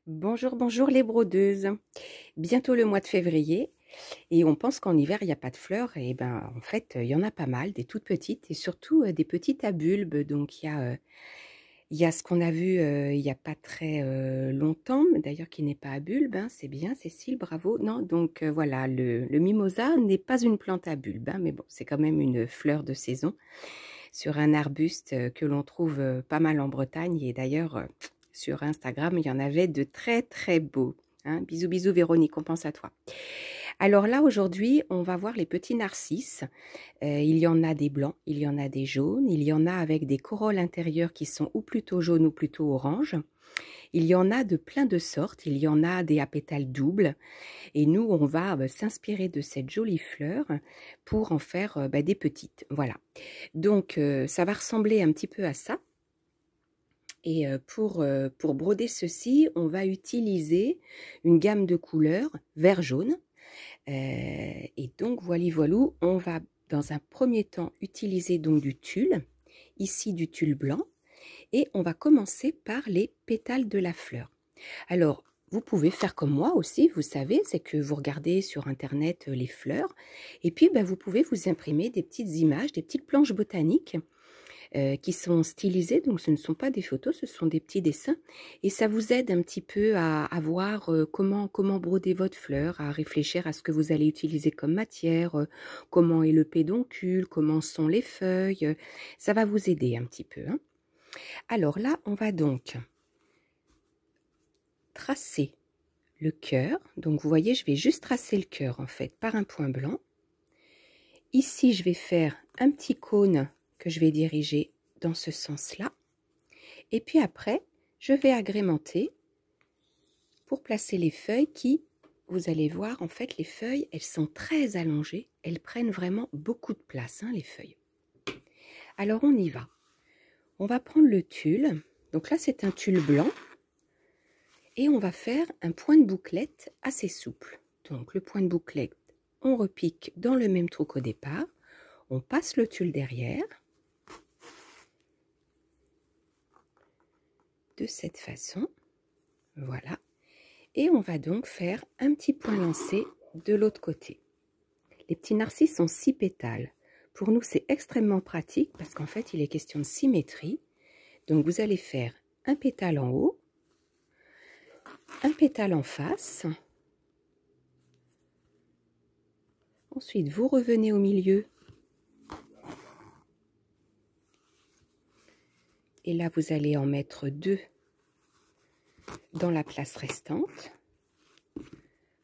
Bonjour, bonjour les brodeuses. Bientôt le mois de février et on pense qu'en hiver il n'y a pas de fleurs et ben en fait il y en a pas mal, des toutes petites et surtout des petites à bulbes. Donc il y a ce qu'on a vu il n'y a pas très longtemps, d'ailleurs qui n'est pas à bulbe, hein, c'est bien Cécile, bravo. Non, donc voilà, le mimosa n'est pas une plante à bulbe, hein, mais bon c'est quand même une fleur de saison sur un arbuste que l'on trouve pas mal en Bretagne et d'ailleurs sur Instagram, il y en avait de très très beaux. Hein. Bisous bisous Véronique, on pense à toi. Alors là aujourd'hui, on va voir les petits narcisses. Il y en a des blancs, il y en a des jaunes, il y en a avec des corolles intérieures qui sont ou plutôt jaunes ou plutôt oranges. Il y en a de plein de sortes, il y en a des à pétales doubles. Et nous, on va s'inspirer de cette jolie fleur pour en faire des petites. Voilà. Donc ça va ressembler un petit peu à ça. Et pour broder ceci, on va utiliser une gamme de couleurs vert-jaune. Et donc, voilou, on va dans un premier temps utiliser donc du tulle, ici du tulle blanc, et on va commencer par les pétales de la fleur. Alors, vous pouvez faire comme moi aussi, vous savez, c'est que vous regardez sur Internet les fleurs, et puis vous pouvez vous imprimer des petites images, des petites planches botaniques, qui sont stylisés, donc ce ne sont pas des photos, ce sont des petits dessins, et ça vous aide un petit peu à voir comment broder votre fleur, à réfléchir à ce que vous allez utiliser comme matière, comment est le pédoncule, comment sont les feuilles, ça va vous aider un petit peu. Hein. Alors là, on va donc tracer le cœur, donc vous voyez, je vais juste tracer le cœur en fait par un point blanc. Ici, je vais faire un petit cône que je vais diriger dans ce sens-là. Et puis après, je vais agrémenter pour placer les feuilles qui, vous allez voir, en fait, les feuilles, elles sont très allongées. Elles prennent vraiment beaucoup de place, hein, les feuilles. Alors, on y va. On va prendre le tulle. Donc là, c'est un tulle blanc. Et on va faire un point de bouclette assez souple. Donc, le point de bouclette, on repique dans le même trou qu'au départ. On passe le tulle derrière. De cette façon, voilà, et on va donc faire un petit point lancé de l'autre côté. Les petits narcisses ont 6 pétales. Pour nous, c'est extrêmement pratique parce qu'en fait, il est question de symétrie. Donc, vous allez faire un pétale en haut, un pétale en face. Ensuite, vous revenez au milieu. Et là, vous allez en mettre 2 dans la place restante.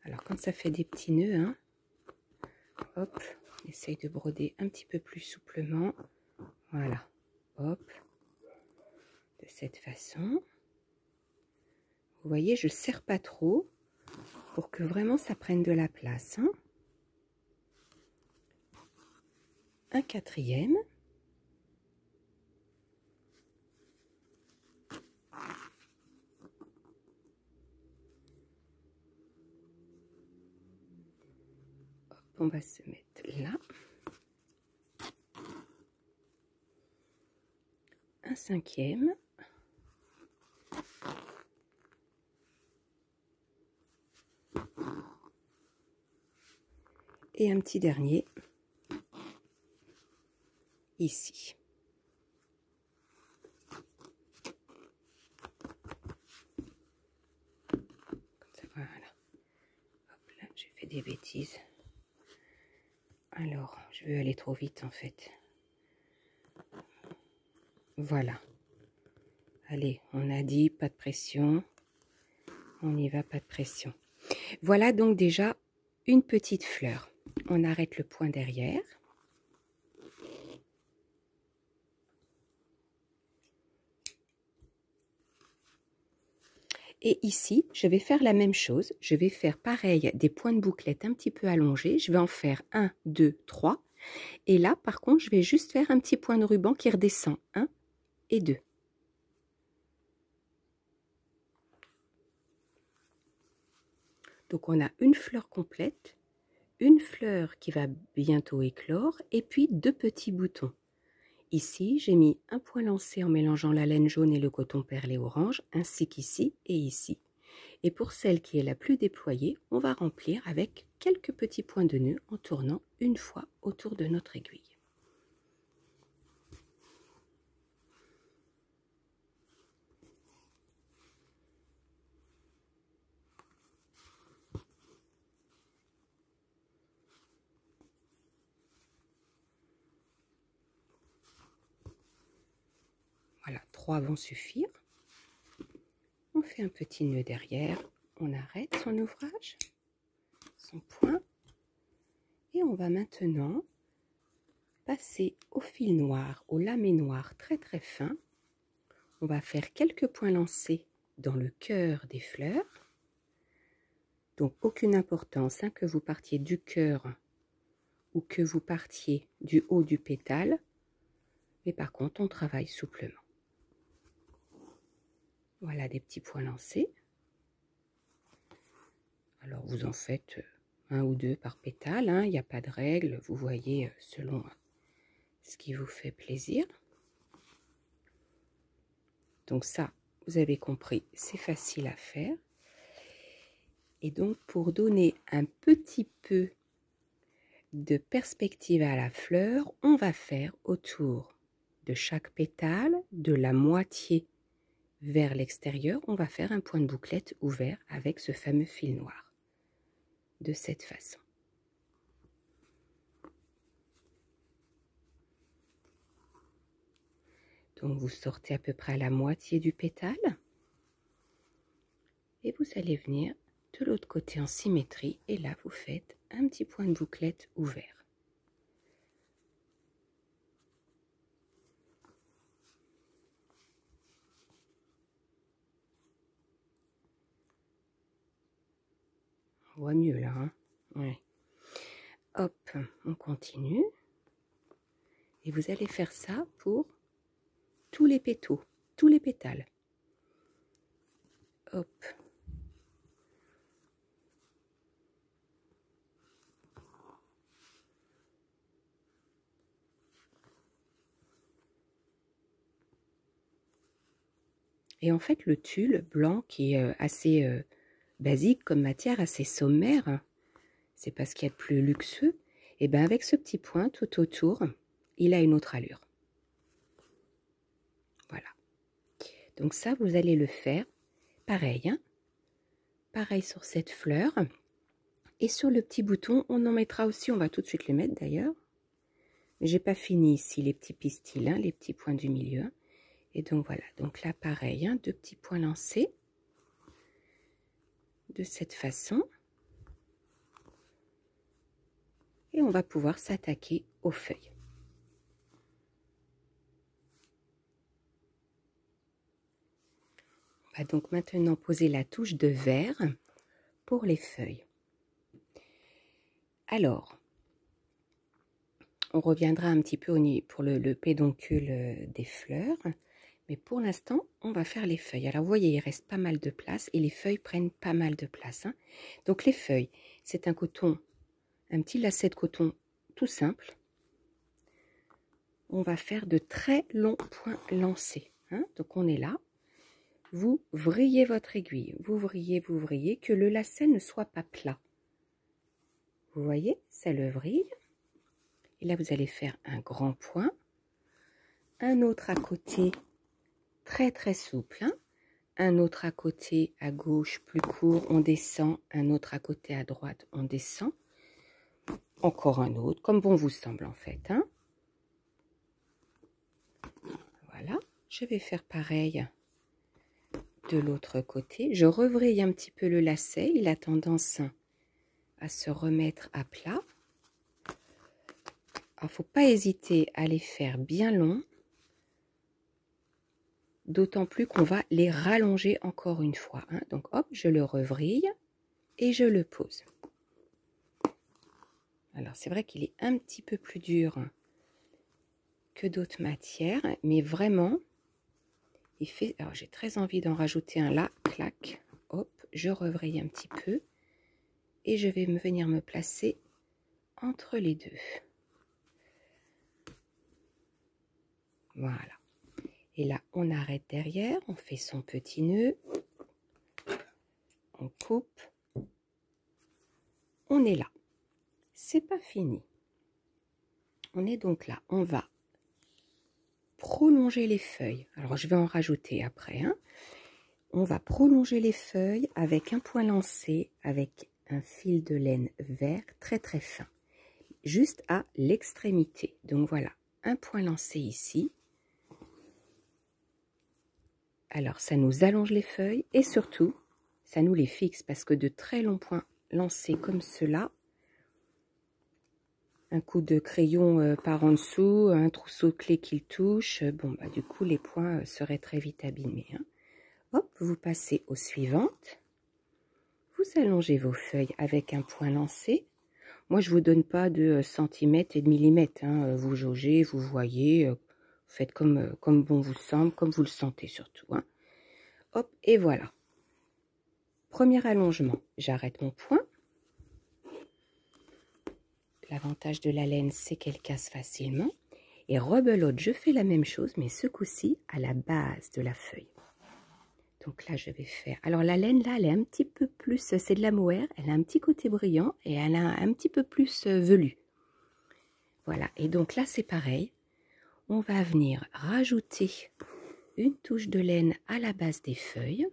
Alors, quand ça fait des petits nœuds, hein, hop, on essaye de broder un petit peu plus souplement. Voilà, hop, de cette façon. Vous voyez, je ne serre pas trop pour que vraiment ça prenne de la place. Hein. Un quatrième. On va se mettre là. Un cinquième. Et un petit dernier ici. Comme ça, voilà. Hop là, j'ai fait des bêtises. Alors, je vais aller trop vite en fait. Voilà. Allez, on a dit pas de pression. On y va, pas de pression. Voilà donc déjà une petite fleur. On arrête le point derrière. Et ici, je vais faire la même chose. Je vais faire pareil, des points de bouclette un petit peu allongés. Je vais en faire 1, 2, 3. Et là, par contre, je vais juste faire un petit point de ruban qui redescend. 1 et 2. Donc, on a une fleur complète, une fleur qui va bientôt éclore, et puis 2 petits boutons. Ici, j'ai mis un point lancé en mélangeant la laine jaune et le coton perlé orange, ainsi qu'ici et ici. Et pour celle qui est la plus déployée, on va remplir avec quelques petits points de nœud en tournant une fois autour de notre aiguille. Voilà, 3 vont suffire. On fait un petit nœud derrière, on arrête son ouvrage, son point, et on va maintenant passer au fil noir, au lamé noir très très fin. On va faire quelques points lancés dans le cœur des fleurs. Donc aucune importance que vous partiez du cœur ou que vous partiez du haut du pétale, mais par contre on travaille souplement. Voilà des petits points lancés. Alors vous en faites 1 ou 2 par pétale, il n'y a pas de règle, vous voyez selon ce qui vous fait plaisir. Donc ça, vous avez compris, c'est facile à faire. Et donc pour donner un petit peu de perspective à la fleur, on va faire autour de chaque pétale, de la moitié vers l'extérieur, on va faire un point de bouclette ouvert avec ce fameux fil noir. De cette façon. Donc vous sortez à peu près à la moitié du pétale et vous allez venir de l'autre côté en symétrie et là vous faites un petit point de bouclette ouvert. On voit mieux là, hein? Ouais. Hop, on continue. Et vous allez faire ça pour tous les pétaux, tous les pétales. Hop. Et en fait, le tulle blanc qui est assez basique comme matière, assez sommaire, c'est pas ce qu'il y a de plus luxueux, et bien avec ce petit point tout autour, il a une autre allure. Voilà. Donc ça, vous allez le faire pareil, pareil sur cette fleur. Et sur le petit bouton, on en mettra aussi, on va tout de suite les mettre d'ailleurs. Mais j'ai pas fini ici les petits pistils, les petits points du milieu. Et donc voilà, donc là pareil, 2 petits points lancés de cette façon. Et on va pouvoir s'attaquer aux feuilles. On va donc maintenant poser la touche de vert pour les feuilles. Alors, on reviendra un petit peu pour le pédoncule des fleurs. Mais pour l'instant, on va faire les feuilles. Alors, vous voyez, il reste pas mal de place et les feuilles prennent pas mal de place. Donc, les feuilles, c'est un coton, un petit lacet de coton tout simple. On va faire de très longs points lancés. Donc, on est là. Vous vrillez votre aiguille. Vous vrillez, que le lacet ne soit pas plat. Vous voyez, ça le vrille. Et là, vous allez faire un grand point. Un autre à côté, très très souple. Un autre à côté à gauche, plus court, on descend. Un autre à côté à droite, on descend. Encore un autre, comme bon vous semble en fait. Voilà, je vais faire pareil de l'autre côté. Je revrille un petit peu le lacet, il a tendance à se remettre à plat. Il ne faut pas hésiter à les faire bien longs. D'autant plus qu'on va les rallonger encore une fois. Donc hop, je le revrille et je le pose. Alors c'est vrai qu'il est un petit peu plus dur que d'autres matières, mais vraiment, il fait... Alors j'ai très envie d'en rajouter un là, clac, hop, je revrille un petit peu et je vais venir me placer entre les deux. Voilà. Et là, on arrête derrière, on fait son petit nœud. on coupe, on est là. C'est pas fini. On est donc là, on va prolonger les feuilles. Alors je vais en rajouter après, hein. On va prolonger les feuilles avec un point lancé, avec un fil de laine vert très très fin, juste à l'extrémité. Donc voilà, un point lancé ici. Alors ça nous allonge les feuilles et surtout, ça nous les fixe parce que de très longs points lancés comme cela, un coup de crayon par en dessous, un trousseau de clés qui le touche, bon bah du coup les points seraient très vite abîmés, hein. Hop, vous passez aux suivantes. Vous allongez vos feuilles avec un point lancé. Moi je vous donne pas de centimètres et de millimètres, hein. Vous jaugez, vous voyez, faites comme bon vous semble, comme vous le sentez surtout, hein. Hop, et voilà. Premier allongement, j'arrête mon point. L'avantage de la laine, c'est qu'elle casse facilement. Et rebelote, je fais la même chose, mais ce coup-ci à la base de la feuille. Donc là, je vais faire... Alors la laine, là, elle est un petit peu plus... C'est de la mohair, elle a un petit côté brillant et elle a un petit peu plus velu. Voilà, et donc là, c'est pareil. On va venir rajouter une touche de laine à la base des feuilles.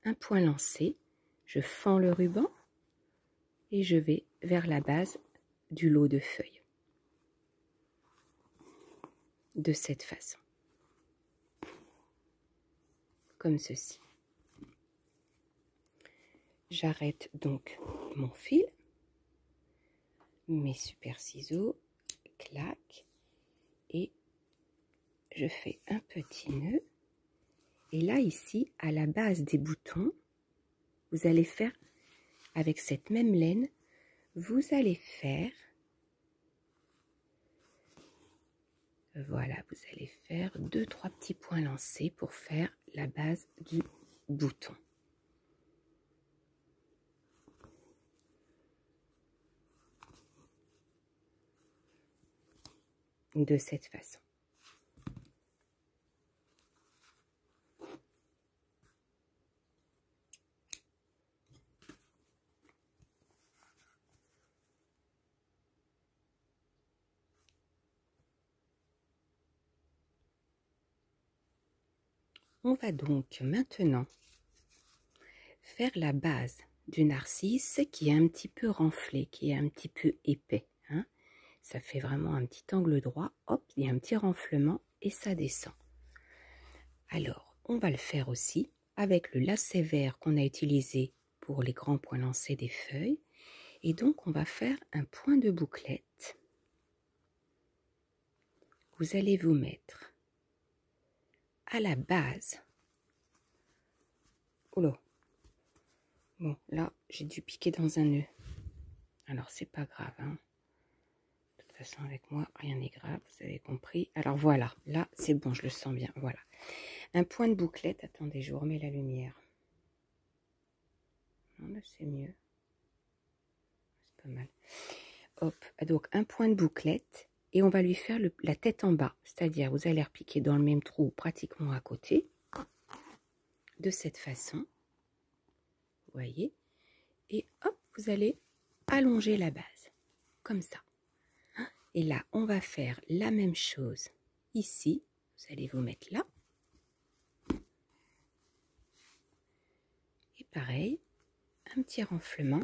Un point lancé. Je fends le ruban et je vais vers la base du lot de feuilles. De cette façon. Comme ceci. J'arrête donc mon fil, mes super ciseaux, clac, et je fais un petit nœud. Et là, ici, à la base des boutons, vous allez faire, avec cette même laine, vous allez faire, voilà, vous allez faire 2-3 petits points lancés pour faire la base du bouton. De cette façon. On va donc maintenant faire la base du narcisse qui est un petit peu renflé, qui est un petit peu épais, hein. Ça fait vraiment un petit angle droit, hop, il y a un petit renflement et ça descend. Alors, on va le faire aussi avec le lacet vert qu'on a utilisé pour les grands points lancés des feuilles. Et donc, on va faire un point de bouclette. Vous allez vous mettre à la base. Oula. Bon, là, j'ai dû piquer dans un nœud. Alors, c'est pas grave, hein. De toute façon, avec moi, rien n'est grave, vous avez compris. Alors, voilà. Là, c'est bon, je le sens bien. Voilà. Un point de bouclette. Attendez, je vous remets la lumière. Non, là, c'est mieux. C'est pas mal. Hop. Donc, un point de bouclette. Et on va lui faire la tête en bas. C'est-à-dire, vous allez repiquer dans le même trou, pratiquement à côté. De cette façon. Vous voyez. Et hop, vous allez allonger la base. Comme ça. Et là, on va faire la même chose ici. Vous allez vous mettre là. Et pareil, un petit renflement.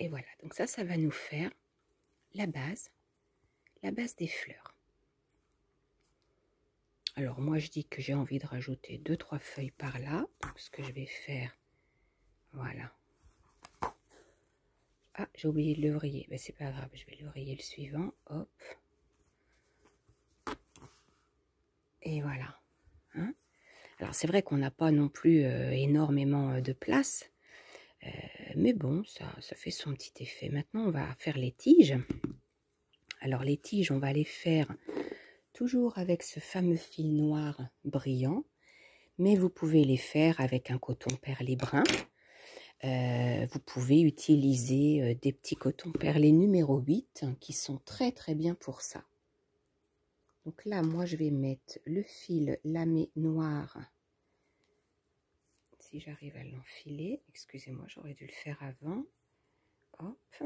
Et voilà, donc ça va nous faire la base des fleurs. Alors moi, je dis que j'ai envie de rajouter 2-3 feuilles par là. Donc ce que je vais faire, voilà. Ah, j'ai oublié de l'ouvrier. Ben, c'est pas grave, je vais l'ouvrier le suivant. Hop. Et voilà. Hein. Alors c'est vrai qu'on n'a pas non plus énormément de place. Mais bon, ça fait son petit effet. Maintenant, on va faire les tiges. Alors les tiges, on va les faire toujours avec ce fameux fil noir brillant. Mais vous pouvez les faire avec un coton perlé brun. Vous pouvez utiliser des petits cotons perlés numéro 8 qui sont très très bien pour ça. Donc là, moi, je vais mettre le fil lamé noir. Si j'arrive à l'enfiler, excusez-moi, j'aurais dû le faire avant. Hop.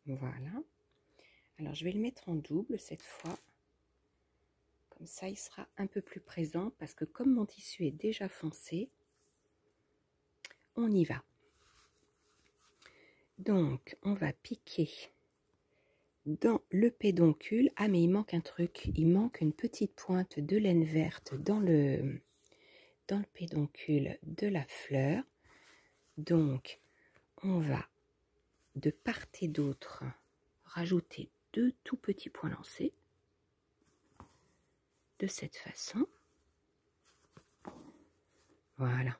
Voilà. Alors, je vais le mettre en double cette fois. Comme ça, il sera un peu plus présent parce que comme mon tissu est déjà foncé, on y va. Donc, on va piquer dans le pédoncule. Ah, mais il manque un truc. Il manque une petite pointe de laine verte dans le pédoncule de la fleur. Donc, on va de part et d'autre rajouter 2 tout petits points lancés. De cette façon. Voilà.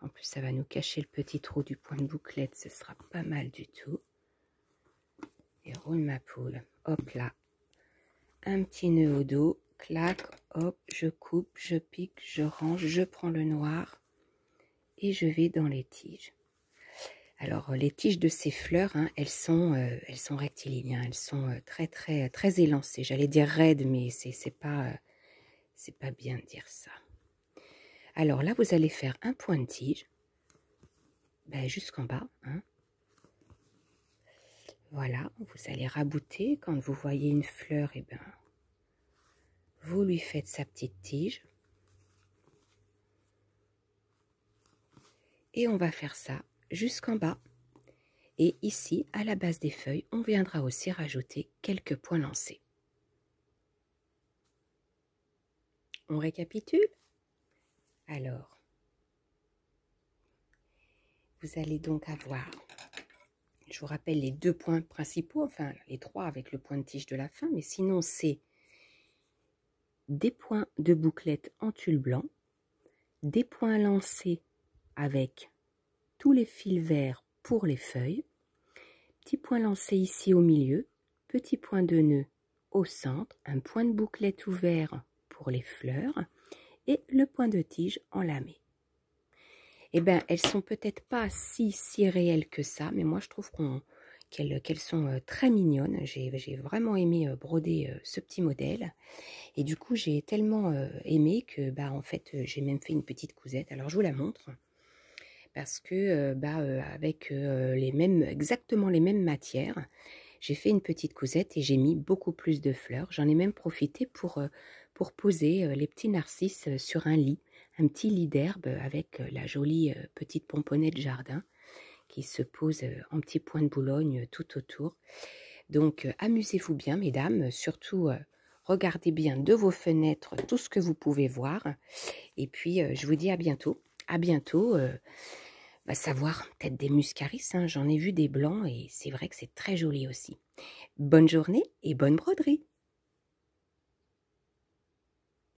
En plus, ça va nous cacher le petit trou du point de bouclette. Ce sera pas mal du tout. Et roule ma poule. Hop là. Un petit nœud au dos. Clac. Hop. Je coupe. Je pique. Je range. Je prends le noir. Et je vais dans les tiges. Alors, les tiges de ces fleurs, hein, elles sont rectilignes. Hein, elles sont très élancées. J'allais dire raides, mais c'est pas bien de dire ça. Alors là, vous allez faire un point de tige, jusqu'en bas. Hein. Voilà, vous allez rabouter. Quand vous voyez une fleur, vous lui faites sa petite tige. Et on va faire ça jusqu'en bas. Et ici, à la base des feuilles, on viendra aussi rajouter quelques points lancés. On récapitule? Alors, vous allez donc avoir, je vous rappelle les 2 points principaux, enfin les 3 avec le point de tige de la fin, mais sinon c'est des points de bouclette en tulle blanc, des points lancés avec tous les fils verts pour les feuilles, petit point lancé ici au milieu, petit point de nœud au centre, un point de bouclette ouvert pour les fleurs et le point de tige en lamé. Elles sont peut-être pas si réelles que ça, mais moi je trouve qu'elles sont très mignonnes. J'ai vraiment aimé broder ce petit modèle. Et du coup, j'ai tellement aimé que en fait, j'ai même fait une petite cousette. Alors, je vous la montre parce que avec exactement les mêmes matières, j'ai fait une petite cousette et j'ai mis beaucoup plus de fleurs. J'en ai même profité pour poser les petits narcisses sur un lit, un petit lit d'herbe avec la jolie petite pomponnée de jardin qui se pose en petit point de Boulogne tout autour. Donc, amusez-vous bien, mesdames, surtout regardez bien de vos fenêtres tout ce que vous pouvez voir. Et puis, je vous dis à bientôt. À bientôt. Savoir peut-être des muscaris, hein, j'en ai vu des blancs et c'est vrai que c'est très joli aussi. Bonne journée et bonne broderie!